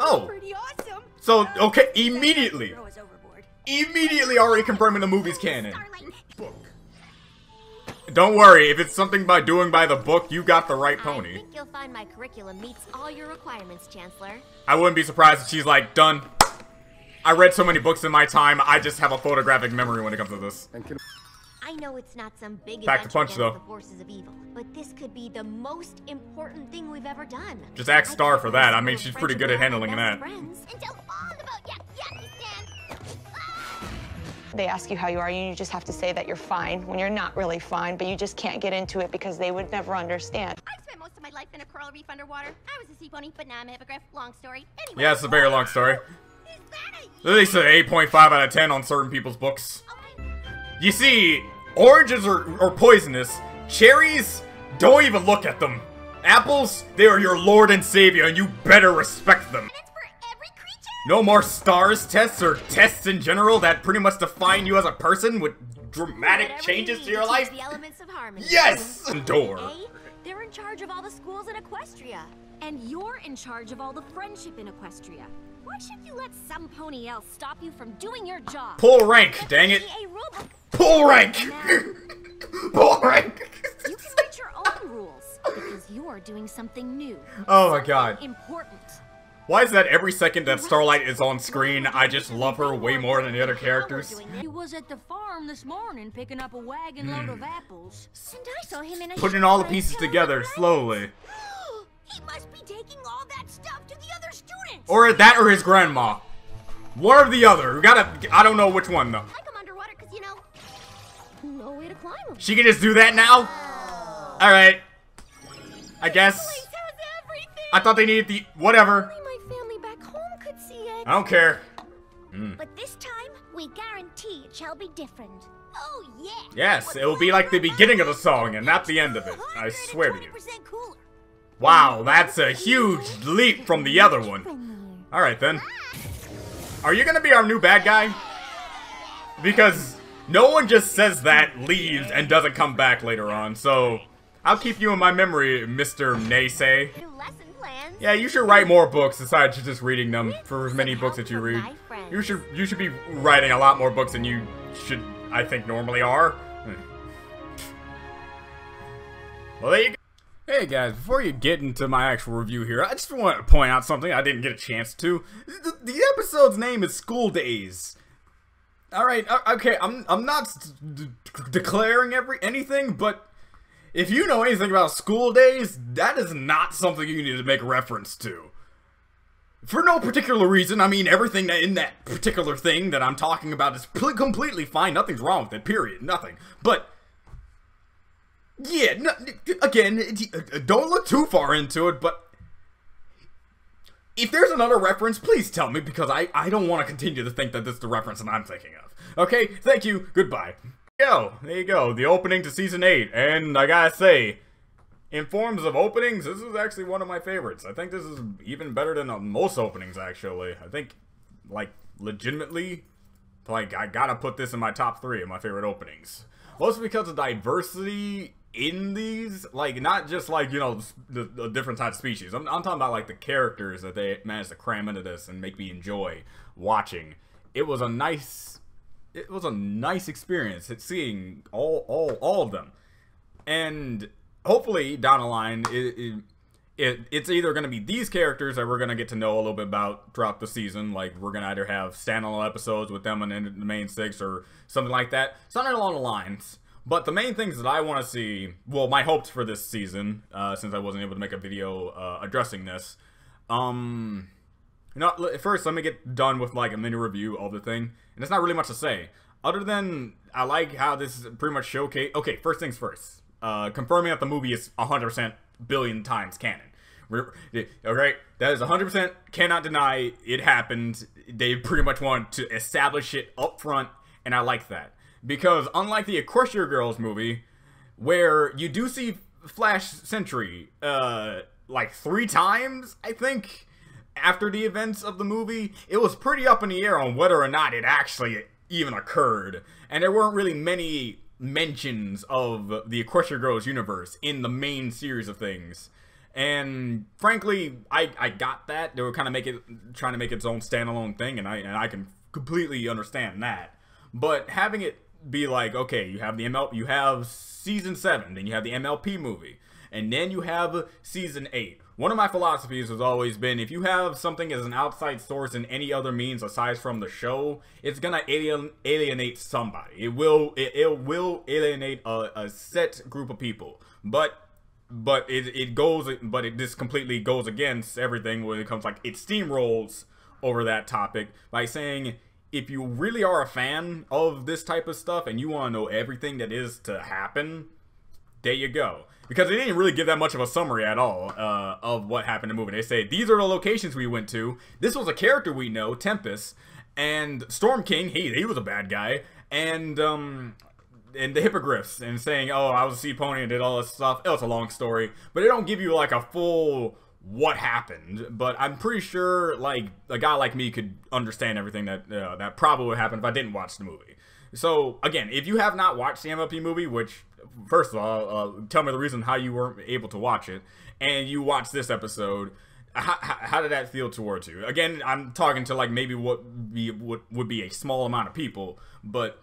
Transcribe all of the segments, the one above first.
Oh. Pretty awesome. So, okay, immediately already confirming the movie's canon. Don't worry, if it's something by doing by the book, you got the right pony. I think you'll find my curriculum meets all your requirements, Chancellor. I wouldn't be surprised if she's like, done. I read so many books in my time, I just have a photographic memory when it comes to this. I know it's not some big Pack the adventure punch, against though. the forces of evil, but this could be the most important thing we've ever done. Just ask Star for that. I mean, she's pretty good at handling that. They ask you how you are, and you just have to say that you're fine when you're not really fine, but you just can't get into it because they would never understand. I've spent most of my life in a coral reef underwater. I was a sea pony, but now I'm a hippogriff. Long story. Anyway. Yeah, it's a very long story. Is that At least an 8.5 out of 10 on certain people's books. You see, oranges are poisonous. Cherries, don't even look at them. Apples, they are your lord and savior, and you better respect them. No more stars tests or tests in general that pretty much define you as a person with dramatic changes to your life. The elements of harmony. Yes! Door. They're in charge of all the schools in Equestria. And you're in charge of all the friendship in Equestria. Why should you let some pony else stop you from doing your job? Pull rank, dang it. Pull rank! Pull rank! You can write your own rules because you're doing something new. Oh my god. Important. Why is that every second that Starlight is on screen, I just love her way more than the other characters? He was at the farm this morning picking up a wagon load of apples. And I saw him in a Putting all the pieces together slowly. He must be taking all that stuff to the other students. Or that or his grandma. One or the other. We gotta, I don't know which one though. I come underwater because, you know, no way to climb them. She can just do that now? Alright. I guess. I thought they needed the, whatever. My family back home could see it. I don't care. But this time, we guarantee it shall be different. Oh, yeah. Yes, it will be like the beginning of the song and not the end of it. I swear to you. Wow, that's a huge leap from the other one. Alright then. Are you gonna be our new bad guy? Because no one just says that, leaves, and doesn't come back later on, so I'll keep you in my memory, Mr. Naysay. Yeah, you should write more books besides just reading them for as many books that you read. You should be writing a lot more books than you should, I think, normally are. Well, there you go. Hey guys, before you get into my actual review here, I just want to point out something I didn't get a chance to. The episode's name is School Daze. Alright, okay, I'm not declaring anything, but if you know anything about school days, that is not something you need to make reference to. For no particular reason, I mean, everything in that particular thing that I'm talking about is completely fine, nothing's wrong with it, period, nothing. But, yeah, again, don't look too far into it, but if there's another reference, please tell me, because I don't want to continue to think that this is the reference that I'm thinking of. Okay, thank you, goodbye. There you go, the opening to Season 8, and I gotta say, in forms of openings, this is actually one of my favorites. I think this is even better than most openings, actually. I think, like, legitimately, like, I gotta put this in my top 3 of my favorite openings. Mostly because of diversity in these, like, not just, like, you know, the different types of species. I'm talking about, like, the characters that they managed to cram into this and make me enjoy watching. It was a nice experience at seeing all of them, and hopefully down the line it's either going to be these characters that we're going to get to know a little bit about throughout the season. Like, we're going to either have standalone episodes with them and the main 6 or something like that, something along the lines. But the main things that I want to see, well, my hopes for this season, since I wasn't able to make a video addressing this, first, let me get done with, like, a mini review of the thing. And there's not really much to say. Other than, I like how this is pretty much showcase. Okay, first things first. Confirming that the movie is 100% billion times canon. Okay, that is 100% cannot deny it happened. They pretty much want to establish it up front, and I like that. Because unlike the Equestria Girls movie, where you do see Flash Sentry, like 3 times, I think, after the events of the movie, it was pretty up in the air on whether or not it actually even occurred. And there weren't really many mentions of the Equestria Girls universe in the main series of things. And frankly, I got that. They were kind of trying to make its own standalone thing, and I can completely understand that. But having it be like, okay, you have the MLP, you have season 7, then you have the MLP movie, and then you have season 8. One of my philosophies has always been, if you have something as an outside source in any other means aside from the show, it's gonna alienate somebody. It will alienate a set group of people. But this completely goes against everything when it comes, like, it steamrolls over that topic by saying, if you really are a fan of this type of stuff and you want to know everything that is to happen, there you go. Because they didn't really give that much of a summary at all of what happened in the movie. They say, these are the locations we went to. This was a character we know, Tempest. And Storm King, he was a bad guy. And the Hippogriffs. And saying, oh, I was a sea pony and did all this stuff. It's a long story. But they don't give you, like, a full what happened. But I'm pretty sure, like, a guy like me could understand everything that probably would happen if I didn't watch the movie. So, again, if you have not watched the MLP movie, which, first of all, tell me the reason how you weren't able to watch it, and you watched this episode, how did that feel towards you? Again, I'm talking to, like, maybe what would be a small amount of people, but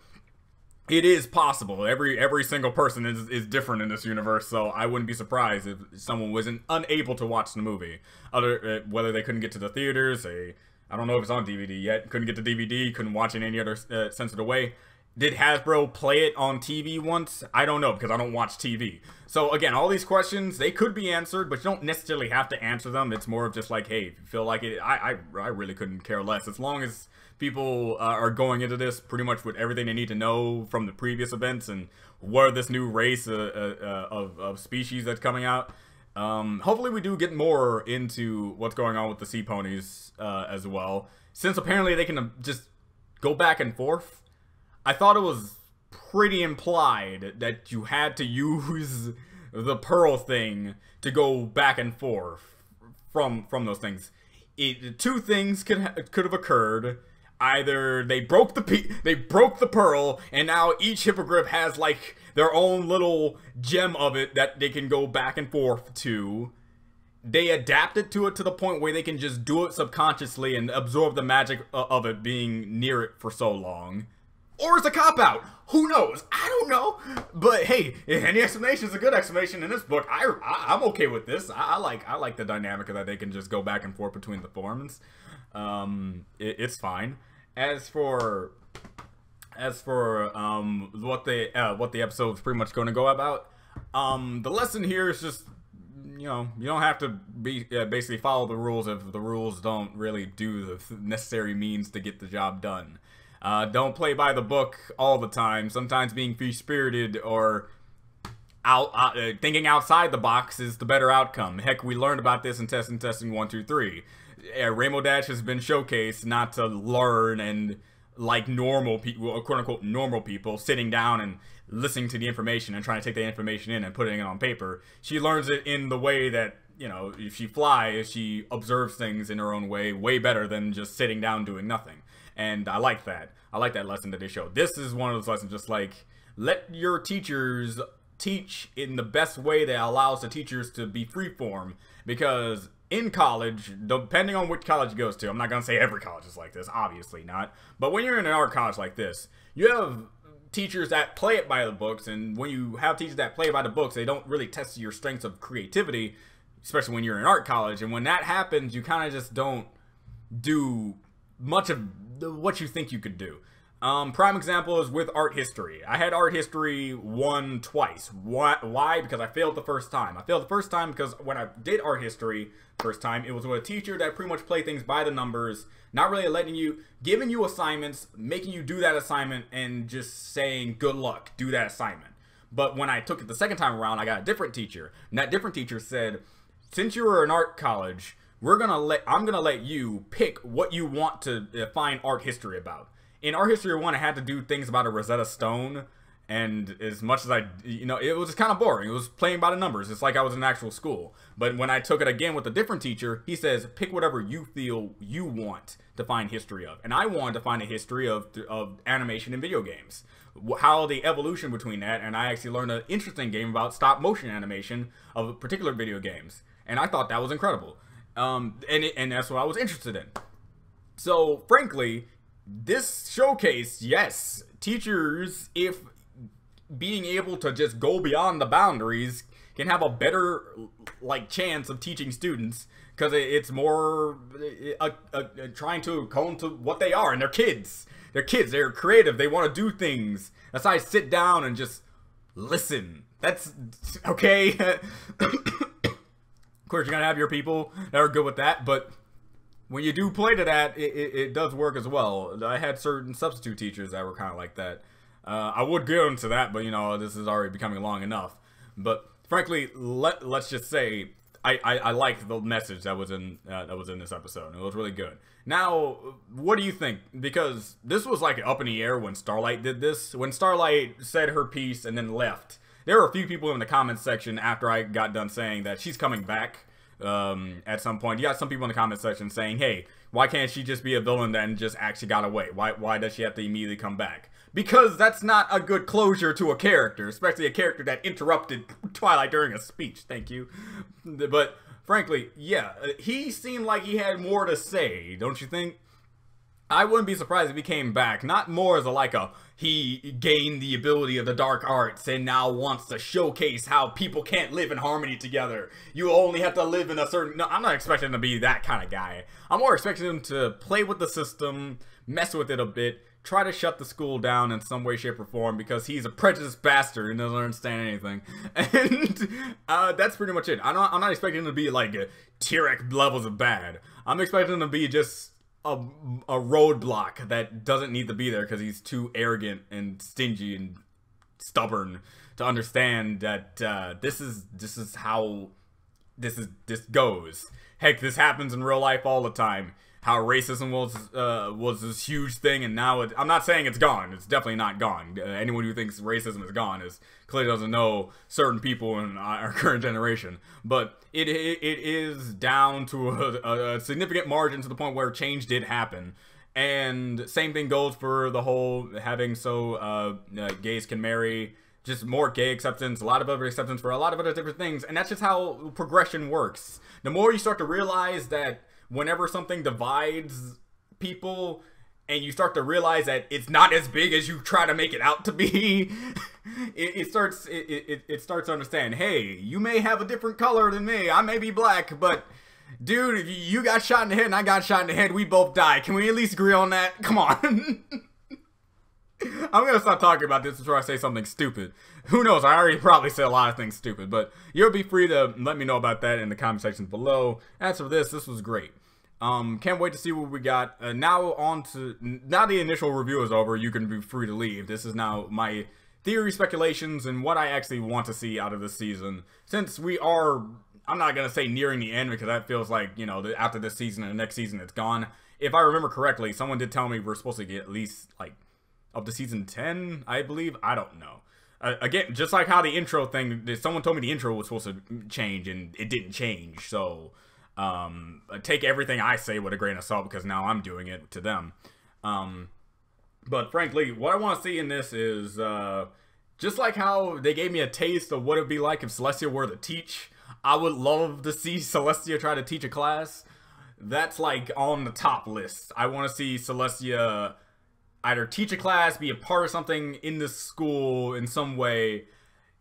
it is possible. Every single person is different in this universe, so I wouldn't be surprised if someone wasn't unable to watch the movie. Whether they couldn't get to the theaters, I don't know if it's on DVD yet, couldn't get to DVD, couldn't watch it any other sensitive way. Did Hasbro play it on TV once? I don't know, because I don't watch TV. So again, all these questions, they could be answered, but you don't necessarily have to answer them. It's more of just like, hey, if you feel like it, I really couldn't care less. As long as people are going into this pretty much with everything they need to know from the previous events and where this new race of species that's coming out. Hopefully we do get more into what's going on with the sea ponies as well. Since apparently they can just go back and forth. I thought it was pretty implied that you had to use the pearl thing to go back and forth from those things. Two things could have occurred. Either they broke the pearl, and now each hippogriff has, like, their own little gem of it that they can go back and forth to. They adapted to it to the point where they can just do it subconsciously and absorb the magic of it being near it for so long. Or it's a cop-out. Who knows? I don't know. But hey, any explanation is a good explanation in this book. I'm okay with this. I like the dynamic that they can just go back and forth between the forms. It's fine. As for what the episode's pretty much going to go about, the lesson here is just, you know, you don't have to basically follow the rules if the rules don't really do the necessary means to get the job done. Don't play by the book all the time. Sometimes being free-spirited or thinking outside the box is the better outcome. Heck, we learned about this in testing 1, 2, 3. Rainbow Dash has been showcased not to learn and, like, normal people, quote-unquote normal people, sitting down and listening to the information and trying to take the information in and putting it on paper. She learns it in the way that, you know, if she flies, she observes things in her own way better than just sitting down doing nothing. And I like that. I like that lesson that they showed. This is one of those lessons, just like, let your teachers teach in the best way that allows the teachers to be freeform. Because in college, depending on which college you go to, I'm not going to say every college is like this, obviously not. But when you're in an art college like this, you have teachers that play it by the books. And when you have teachers that play it by the books, they don't really test your strengths of creativity, especially when you're in art college. And when that happens, you kind of just don't do much of what you think you could do. Prime example is with art history. I had art history 1 twice. Why? Because I failed the first time. I failed the first time because when I did art history first time, it was with a teacher that pretty much played things by the numbers, not really giving you assignments, making you do that assignment, and just saying, good luck, do that assignment. But when I took it the second time around, I got a different teacher. And that different teacher said, since you were in art college, I'm gonna let you pick what you want to find art history about. In art history 1, I had to do things about a Rosetta Stone, and as much as it was just kind of boring. It was playing by the numbers. It's like I was in actual school. But when I took it again with a different teacher, he says, pick whatever you feel you want to find history of. And I wanted to find a history of animation and video games. How the evolution between that, and I actually learned an interesting game about stop motion animation of particular video games. and I thought that was incredible. And that's what I was interested in. So, frankly, this showcase, yes, teachers, if being able to just go beyond the boundaries, can have a better, like, chance of teaching students, because it's more trying to cone to what they are, and they're kids. They're kids, they're creative, they want to do things. That's why I sit down and just listen. That's, okay. Of course, you're going to have your people that are good with that, but when you do play to that, it does work as well. I had certain substitute teachers that were kind of like that. I would go into that, but, you know, this is already becoming long enough. But, frankly, let's just say, I liked the message that was in this episode. It was really good. Now, what do you think? Because this was, like, up in the air when Starlight did this. When Starlight said her piece and then left, there were a few people in the comments section after I got done saying that she's coming back at some point. You got some people in the comment section saying, hey, why can't she just be a villain that just actually got away? Why does she have to immediately come back? Because that's not a good closure to a character, especially a character that interrupted Twilight during a speech. Thank you. But frankly, yeah, he seemed like he had more to say, don't you think? I wouldn't be surprised if he came back, not more as he gained the ability of the dark arts and now wants to showcase how people can't live in harmony together. You only have to live in a certain... No, I'm not expecting him to be that kind of guy. I'm more expecting him to play with the system, mess with it a bit, try to shut the school down in some way, shape, or form, because he's a prejudiced bastard and doesn't understand anything. And that's pretty much it. I'm not expecting him to be like T-Rex levels of bad. I'm expecting him to be just a roadblock that doesn't need to be there because he's too arrogant and stingy and stubborn to understand that this is how this goes. Heck, this happens in real life all the time. How racism was this huge thing, and now I'm not saying it's gone. It's definitely not gone. Anyone who thinks racism is gone clearly doesn't know certain people in our current generation. But it is down to a significant margin to the point where change did happen. And same thing goes for the whole having gays can marry, just more gay acceptance, a lot of other acceptance for a lot of other different things. And that's just how progression works. The more you start to realize that whenever something divides people and you start to realize that it's not as big as you try to make it out to be, it starts to understand, hey, you may have a different color than me, I may be black, but dude, you got shot in the head and I got shot in the head, we both died. Can we at least agree on that? Come on. I'm gonna stop talking about this before I say something stupid. Who knows, I already probably said a lot of things stupid, but you'll be free to let me know about that in the comment section below. As for this was great. Can't wait to see what we got. Now the initial review is over, you can be free to leave. This is now my theory, speculations, and what I actually want to see out of this season. Since we are, I'm not gonna say nearing the end, because that feels like, you know, after this season and the next season it's gone. If I remember correctly, someone did tell me we're supposed to get at least, like, up to season 10, I believe. I don't know. Again, just like how the intro thing, someone told me the intro was supposed to change, and it didn't change, so take everything I say with a grain of salt, because now I'm doing it to them. But frankly, what I want to see in this is, just like how they gave me a taste of what it would be like if Celestia were to teach, I would love to see Celestia try to teach a class. That's like on the top list. I want to see Celestia either teach a class, be a part of something in this school in some way.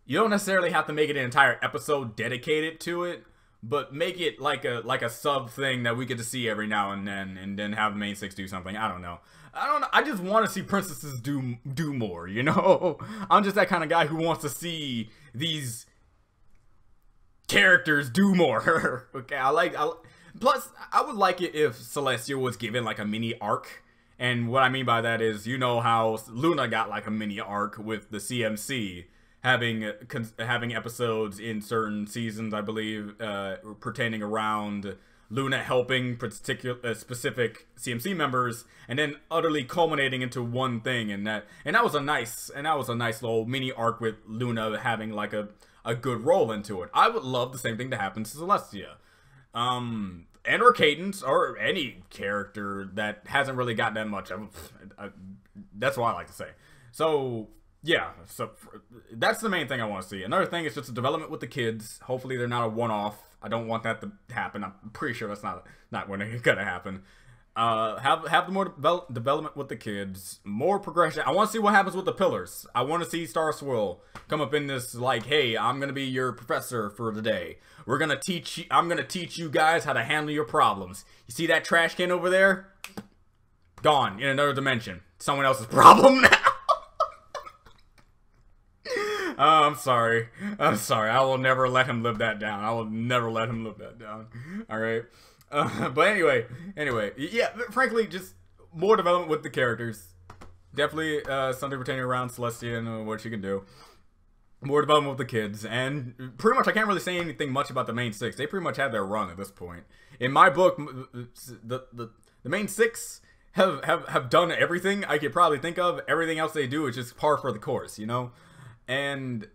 You don't necessarily have to make it an entire episode dedicated to it, but make it like a sub thing that we get to see every now and then have the main six do something. I don't know. I just want to see princesses do more, you know? I'm just that kind of guy who wants to see these characters do more. Okay, plus I would like it if Celestia was given like a mini arc. And what I mean by that is, you know how Luna got like a mini arc with the CMC, having episodes in certain seasons, I believe, pertaining around Luna helping specific CMC members, and then utterly culminating into one thing, and that was a nice little mini arc with Luna having like a good role into it. I would love the same thing to happen to Celestia. And or Cadence, or any character that hasn't really got that much. That's what I like to say. So, yeah, so that's the main thing I want to see. Another thing is just a development with the kids. Hopefully they're not a one-off. I don't want that to happen. I'm pretty sure that's not gonna happen. Have the more development with the kids, more progression. I want to see what happens with the pillars. I want to see Star Swirl come up in this like, hey, I'm gonna be your professor for the day. We're gonna teach you. I'm gonna teach you guys how to handle your problems. You see that trash can over there? Gone in another dimension. Someone else's problem now. Oh, I'm sorry. I'm sorry. I will never let him live that down. I will never let him live that down. All right. But anyway, yeah, frankly, just more development with the characters. Definitely something pertaining around Celestia and what she can do. More development with the kids. And pretty much I can't really say anything much about the main six. They pretty much had their run at this point. In my book, the main six have done everything I could probably think of. Everything else they do is just par for the course, you know? And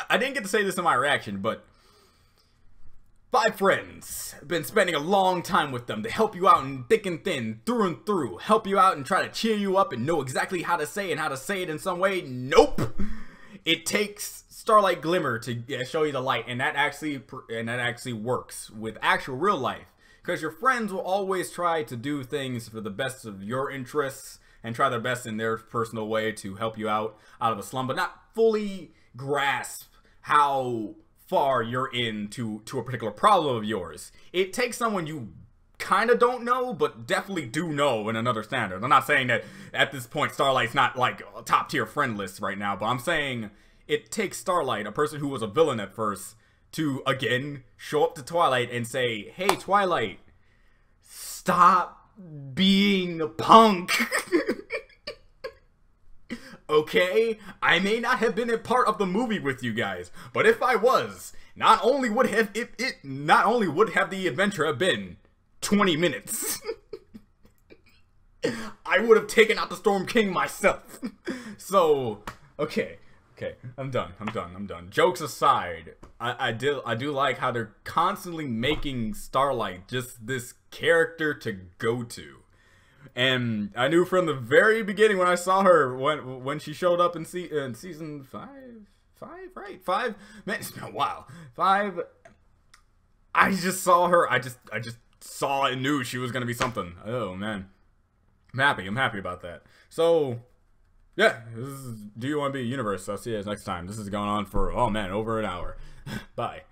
I didn't get to say this in my reaction, but 5 friends. Been spending a long time with them to help you out in thick and thin, through and through. Help you out and try to cheer you up and know exactly how to say it in some way. Nope. It takes Starlight Glimmer to show you the light, and that actually works with actual real life. Because your friends will always try to do things for the best of your interests and try their best in their personal way to help you out of a slum, but not fully grasp how far you're into a particular problem of yours. It takes someone you kind of don't know, but definitely do know in another standard. I'm not saying that at this point Starlight's not like a top tier friend list right now, but I'm saying it takes Starlight, a person who was a villain at first, to again show up to Twilight and say, hey Twilight, stop being a punk. Okay, I may not have been a part of the movie with you guys, but if I was, not only would the adventure have been 20 minutes, I would have taken out the Storm King myself. So, okay, I'm done. Jokes aside, I do like how they're constantly making Starlight just this character to go to. And I knew from the very beginning when I saw her, when she showed up in season 5, right? 5? Man, it's been a while. 5. I just saw her. I just saw and knew she was gonna be something. Oh man, I'm happy about that. So yeah, this is Do You Want to Be Universe? I'll see you guys next time. This is going on for, oh man, over an hour. Bye.